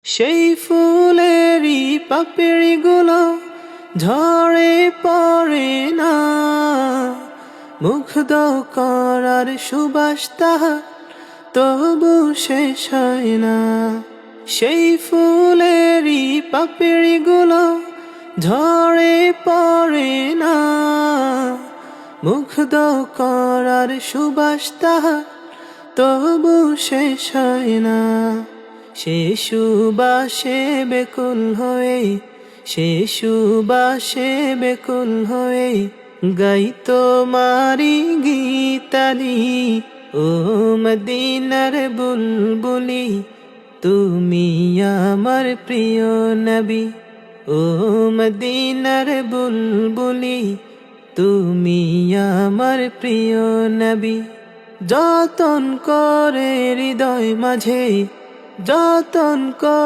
সেই ফুলেরই পাপড়িগুলো ঝরে পড়ে না, মুগ্ধ করার সুবাস তাহার তবু শেষ হয় না। সেই ফুলেরই পাপড়িগুলো ঝরে পড়ে না, মুগ্ধ করার সুবাস তাহার তবু শেষ হয় না। সে সুবাসে বেকুল হয়ে, সে সুবাসে বেকুল হয়ে গাই তোমারি গীতালি। ও মদিনার বুলবুলি, তুমি আমার প্রিয় নবী। ও মদিনার বুলবুলি, তুমি আমার প্রিয় নবী। যতন করে হৃদয় মাঝে, যতন করে